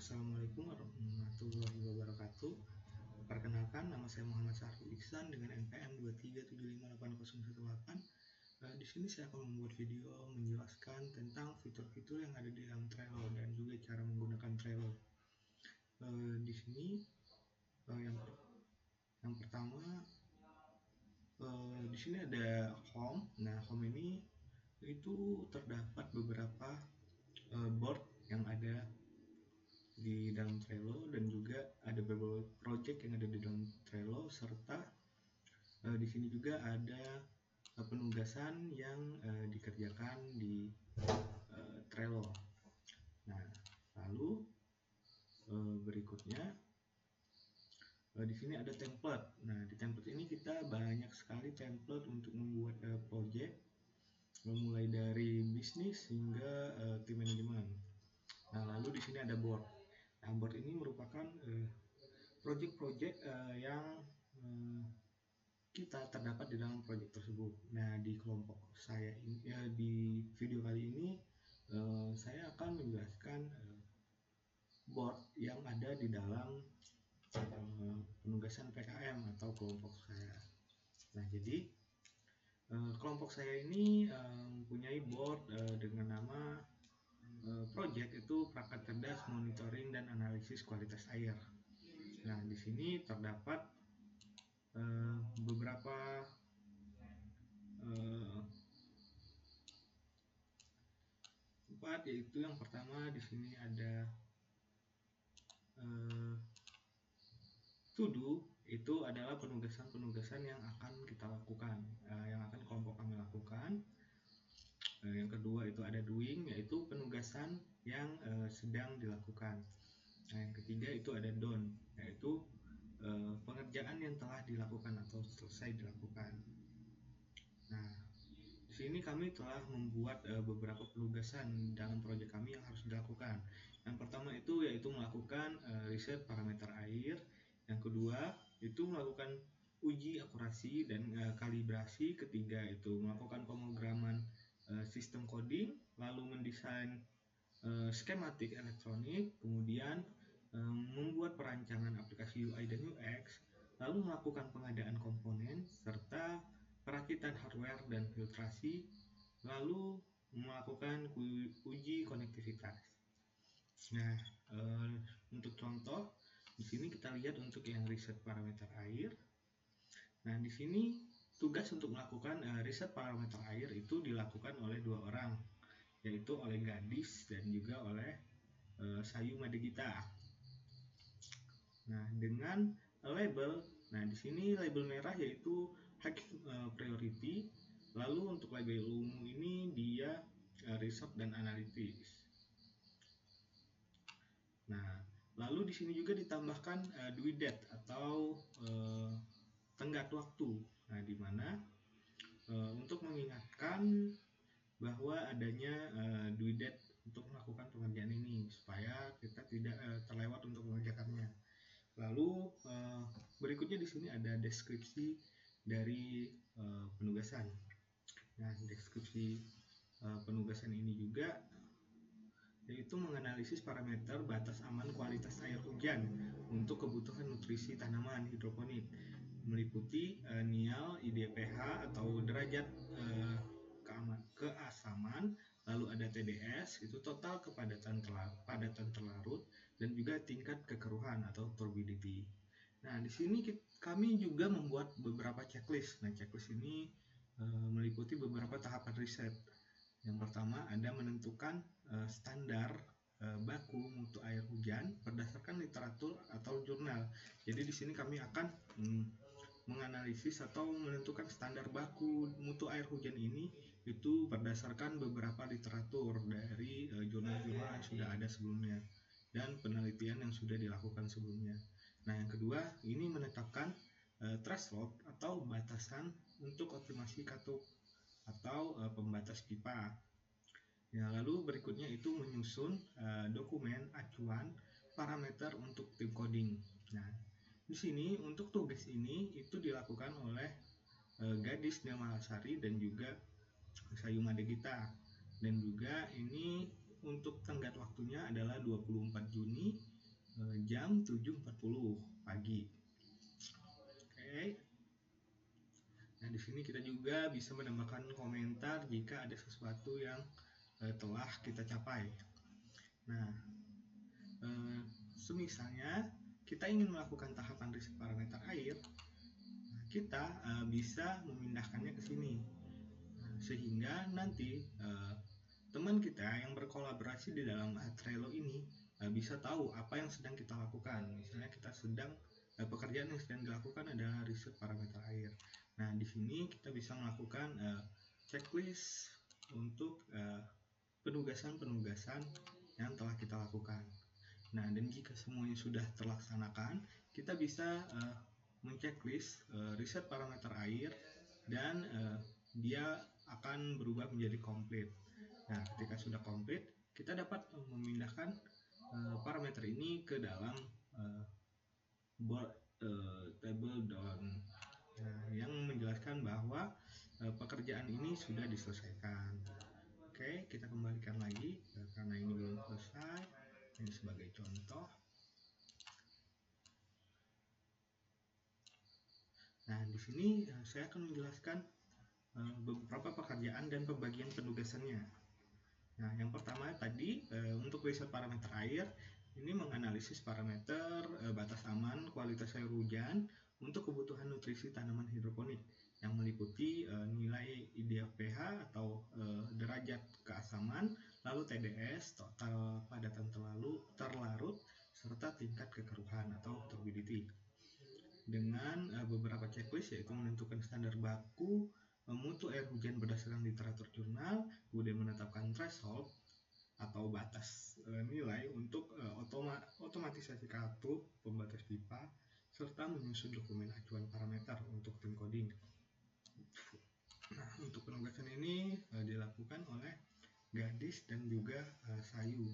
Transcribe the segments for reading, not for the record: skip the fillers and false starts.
Assalamualaikum warahmatullahi wabarakatuh. Perkenalkan, nama saya Muhammad Syariful Ihsan dengan NPM 237588018. Di sini saya akan membuat video menjelaskan tentang fitur-fitur yang ada di dalam Trello dan juga cara menggunakan Trello. Di sini yang pertama, di sini ada home. Nah, home ini itu terdapat beberapa board yang ada di dalam Trello dan juga ada beberapa project yang ada di dalam Trello, serta di sini juga ada penugasan yang dikerjakan di Trello. Nah, lalu berikutnya di sini ada template. Nah, di template ini kita banyak sekali template untuk membuat project, mulai dari bisnis hingga tim manajemen. Nah, lalu di sini ada board. Nah, board ini merupakan project-project yang kita terdapat di dalam project tersebut. Nah, di kelompok saya ini, di video kali ini saya akan menjelaskan board yang ada di dalam penugasan PKM atau kelompok saya. Nah, jadi kelompok saya ini mempunyai board dengan nama project itu perangkat cerdas monitoring dan analisis kualitas air. Nah, di sini terdapat beberapa tempat, yaitu yang pertama di sini ada to do. Itu adalah penugasan-penugasan yang akan kita lakukan, yang akan kelompok kami lakukan. Yang kedua itu ada doing, yaitu penugasan yang sedang dilakukan. Nah, yang ketiga itu ada done, yaitu pengerjaan yang telah dilakukan atau selesai dilakukan. Nah, di sini kami telah membuat beberapa penugasan dalam proyek kami yang harus dilakukan. Yang pertama itu yaitu melakukan riset parameter air. Yang kedua itu melakukan uji akurasi dan kalibrasi. Ketiga itu melakukan pemrograman sistem coding, lalu mendesain skematik elektronik, kemudian membuat perancangan aplikasi UI dan UX, lalu melakukan pengadaan komponen, serta perakitan hardware dan filtrasi, lalu melakukan uji konektivitas. Nah, untuk contoh, di sini kita lihat untuk yang riset parameter air. Nah, di sini tugas untuk melakukan riset parameter air itu dilakukan oleh dua orang, yaitu oleh Gadis dan juga oleh Sayu Madegita. Nah, dengan label, nah di sini label merah yaitu high priority, lalu untuk label ungu ini dia research dan analytics. Nah, lalu di sini juga ditambahkan due date atau tenggat waktu. Nah, di mana untuk mengingatkan bahwa adanya due date untuk melakukan pengerjaan ini supaya kita tidak terlewat untuk mengerjakannya. Lalu berikutnya di sini ada deskripsi dari penugasan. Nah, deskripsi penugasan ini juga yaitu menganalisis parameter batas aman kualitas air hujan untuk kebutuhan nutrisi tanaman hidroponik, meliputi NIAL, IDPH atau derajat keasaman, lalu ada TDS, itu total padatan terlarut, dan juga tingkat kekeruhan atau turbidity. Nah, di sini kami juga membuat beberapa checklist. Nah, checklist ini meliputi beberapa tahapan riset. Yang pertama ada menentukan standar baku mutu air hujan berdasarkan literatur atau jurnal. Jadi di sini kami akan menganalisis atau menentukan standar baku mutu air hujan ini itu berdasarkan beberapa literatur dari jurnal-jurnal yang sudah ada sebelumnya dan penelitian yang sudah dilakukan sebelumnya. Nah, yang kedua ini menetapkan threshold atau batasan untuk optimasi katup atau pembatas pipa. Ya, lalu berikutnya itu menyusun dokumen acuan parameter untuk tim coding. Nah, di sini untuk tugas ini itu dilakukan oleh Gadis Nilmalasari dan juga Sayu Madegita. Dan juga ini untuk tenggat waktunya adalah 24 Juni jam 7.40 pagi. Oke. Nah, di sini kita juga bisa menambahkan komentar jika ada sesuatu yang telah kita capai. Nah, semisalnya kita ingin melakukan tahapan riset parameter air, kita bisa memindahkannya ke sini, sehingga nanti teman kita yang berkolaborasi di dalam Trello ini bisa tahu apa yang sedang kita lakukan. Misalnya kita sedang pekerjaan yang sedang dilakukan adalah riset parameter air. Nah, di sini kita bisa melakukan checklist untuk penugasan-penugasan yang telah kita lakukan. Nah, dan jika semuanya sudah terlaksanakan, kita bisa menceklis riset parameter air dan dia akan berubah menjadi komplit. Nah, ketika sudah komplit, kita dapat memindahkan parameter ini ke dalam table down, yang menjelaskan bahwa pekerjaan ini sudah diselesaikan. Oke, kita kembalikan lagi karena ini belum selesai. Ini sebagai contoh. Nah, di sini saya akan menjelaskan beberapa pekerjaan dan pembagian penugasannya. Nah, yang pertama tadi untuk riset parameter air, ini menganalisis parameter batas aman kualitas air hujan untuk kebutuhan nutrisi tanaman hidroponik yang meliputi nilai ideal pH atau derajat keasaman, lalu TDS, total padatan terlarut, serta tingkat kekeruhan atau turbidity. Dengan beberapa checklist, yaitu menentukan standar baku mutu air hujan berdasarkan literatur jurnal, kemudian menetapkan threshold atau batas nilai untuk otomatisasi kartu pembatas pipa, serta menyusun dokumen acuan parameter untuk tim coding. Nah, untuk penugasan ini dilakukan oleh Gadis dan juga Sayu.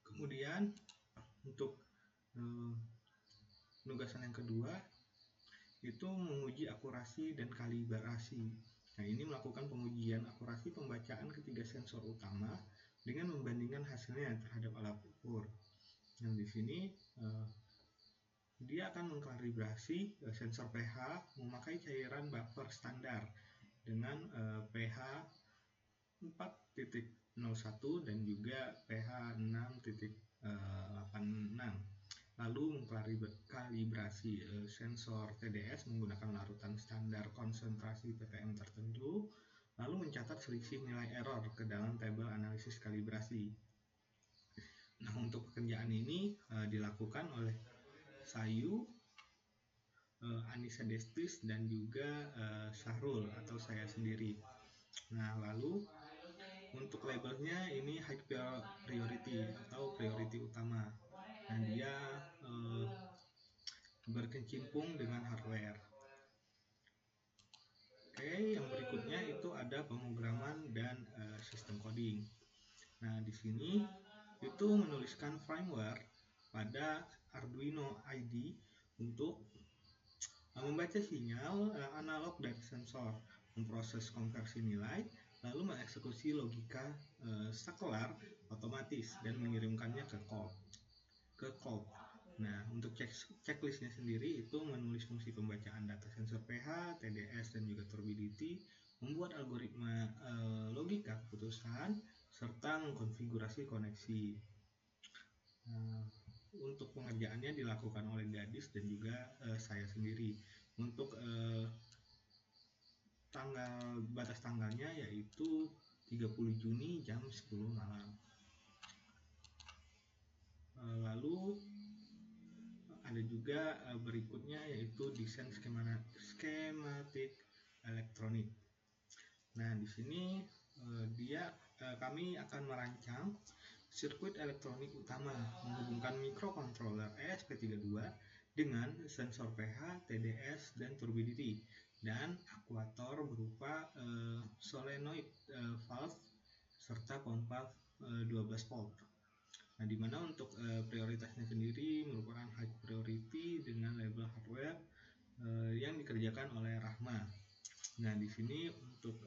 Kemudian untuk penugasan yang kedua itu menguji akurasi dan kalibrasi. Nah, ini melakukan pengujian akurasi pembacaan ketiga sensor utama dengan membandingkan hasilnya terhadap alat ukur. Nah, di sini dia akan mengkalibrasi sensor pH memakai cairan buffer standar dengan pH 4.01 dan juga pH 6.86. Lalu mengkalibrasi sensor TDS menggunakan larutan standar konsentrasi ppm tertentu, lalu mencatat selisih nilai error ke dalam tabel analisis kalibrasi. Nah, untuk pekerjaan ini dilakukan oleh Sayu, Anissa Destis, dan juga Sahrul atau saya sendiri. Nah, lalu untuk labelnya ini high priority atau priority utama. Nah, dia berkecimpung dengan hardware. Oke, yang berikutnya itu ada pemrograman dan sistem coding. Nah, di sini itu menuliskan firmware pada Arduino IDE untuk membaca sinyal analog dari sensor, memproses konversi nilai, lalu mengeksekusi logika saklar otomatis dan mengirimkannya ke cloud. Nah, untuk checklistnya sendiri itu menulis fungsi pembacaan data sensor pH, TDS, dan juga turbidity, membuat algoritma logika keputusan, serta mengkonfigurasi koneksi. Untuk pengerjaannya dilakukan oleh Gadis dan juga saya sendiri. Untuk batas tanggalnya yaitu 30 Juni jam 10 malam. Lalu ada juga berikutnya yaitu desain skematik elektronik. Nah, di sini kami akan merancang sirkuit elektronik utama menghubungkan microcontroller ESP32 dengan sensor pH, TDS, dan turbidity, dan akuator berupa solenoid valve serta pompa 12 volt. Nah, di mana untuk prioritasnya sendiri merupakan high priority dengan label hardware yang dikerjakan oleh Rahma. Nah, di sini untuk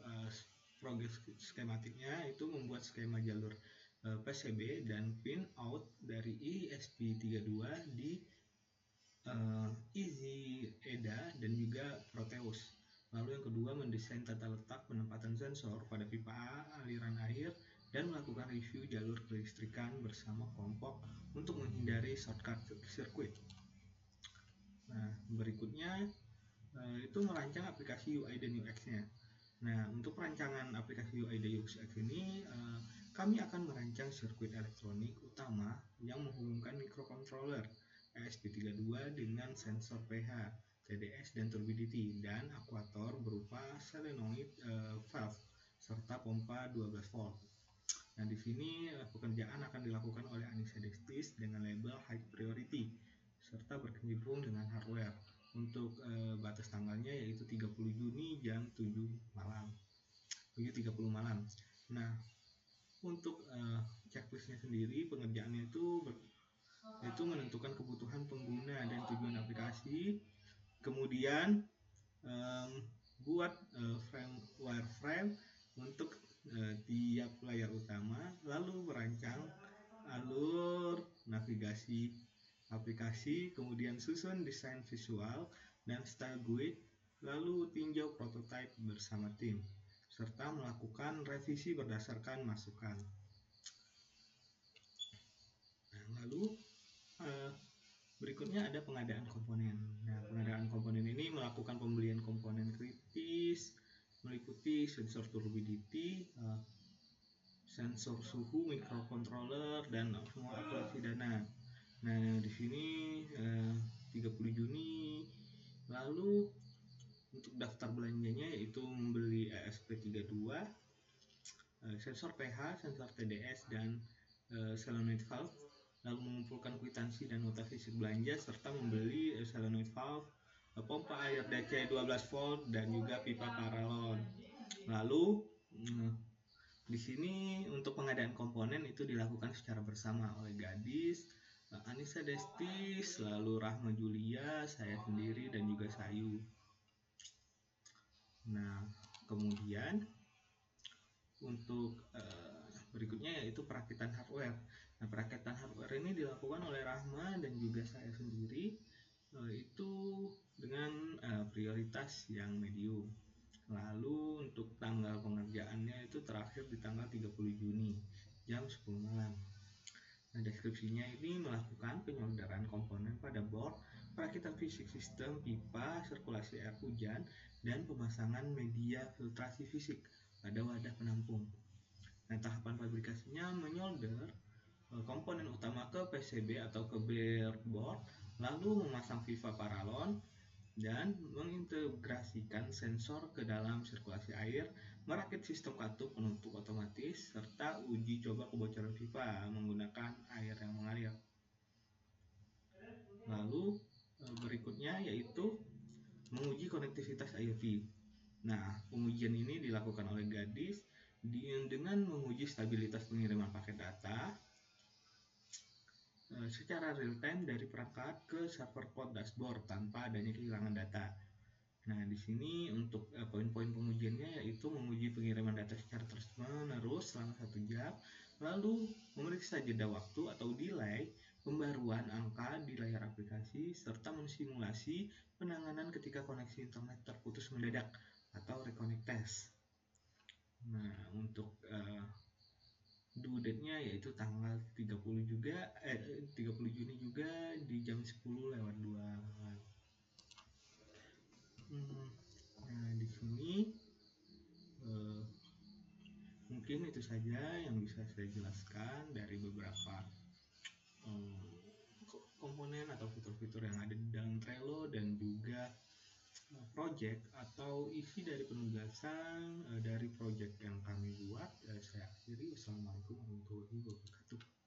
progres skematiknya itu membuat skema jalur PCB dan pin out dari ESP32 di Easy EDA dan juga Proteus. Lalu yang kedua, mendesain tata letak penempatan sensor pada pipa aliran air dan melakukan review jalur kelistrikan bersama kelompok untuk menghindari shortcut circuit. Nah, berikutnya itu merancang aplikasi UI dan UX-nya. Nah, untuk perancangan aplikasi UI dan UX ini, kami akan merancang sirkuit elektronik utama yang menghubungkan microcontroller ESP32 dengan sensor pH, TDS, dan turbidity, dan aktuator berupa solenoid valve serta pompa 12 volt. Nah, di sini pekerjaan akan dilakukan oleh Anissa Destis dengan label high priority serta berkecimpung dengan hardware. Untuk batas tanggalnya yaitu 30 Juni jam 7 malam. 7.30 malam. Nah, untuk checklistnya sendiri, pengerjaannya itu menentukan kebutuhan pengguna dan tujuan aplikasi, kemudian buat wireframe untuk tiap layar utama, lalu merancang alur navigasi aplikasi, kemudian susun desain visual dan style guide, lalu tinjau prototipe bersama tim, serta melakukan revisi berdasarkan masukan. Nah, lalu berikutnya ada pengadaan komponen. Nah, pengadaan komponen ini melakukan pembelian komponen kritis, meliputi sensor turbidity, sensor suhu, microcontroller, dan semua aplikasi dana. Nah, di sini 30 Juni. Lalu untuk daftar belanjanya yaitu membeli ESP32, sensor pH, sensor TDS, dan solenoid valve, lalu mengumpulkan kwitansi dan nota fisik belanja, serta membeli solenoid valve, pompa air DC 12 volt, dan juga pipa paralon. Lalu di sini untuk pengadaan komponen itu dilakukan secara bersama oleh Gadis, Anissa Destis, lalu Rahma Julia, saya sendiri, dan juga Sayu. Nah, kemudian untuk berikutnya yaitu perakitan hardware. Nah, perakitan hardware ini dilakukan oleh Rahma dan juga saya sendiri, itu dengan prioritas yang medium. Lalu untuk tanggal pengerjaannya itu terakhir di tanggal 30 Juni jam 10 malam. Nah, deskripsinya ini melakukan penyolderan komponen pada board, perakitan fisik sistem pipa sirkulasi air hujan, dan pemasangan media filtrasi fisik pada wadah penampung. Nah, tahapan fabrikasinya menyolder komponen utama ke PCB atau ke breadboard, lalu memasang pipa paralon dan mengintegrasikan sensor ke dalam sirkulasi air, merakit sistem katup penutup otomatis, serta uji coba kebocoran pipa menggunakan air yang mengalir. Lalu berikutnya yaitu menguji konektivitas IoT. Nah, pengujian ini dilakukan oleh Gadis dengan menguji stabilitas pengiriman paket data secara real time dari perangkat ke server cloud dashboard tanpa adanya kehilangan data. Nah, di sini untuk poin-poin pengujiannya yaitu menguji pengiriman data secara terus-menerus selama 1 jam, lalu memeriksa jeda waktu atau delay pembaruan angka di layar aplikasi, serta mensimulasi penanganan ketika koneksi internet terputus mendadak atau reconnect test. Nah, untuk due date-nya yaitu tanggal 30 Juni juga di jam 10:02. Nah, di sini mungkin itu saja yang bisa saya jelaskan dari beberapa komponen atau fitur-fitur yang ada di dalam Trello dan juga project atau isi dari penugasan dari project yang kami buat. Saya akhiri. Wassalamualaikum warahmatullahi wabarakatuh.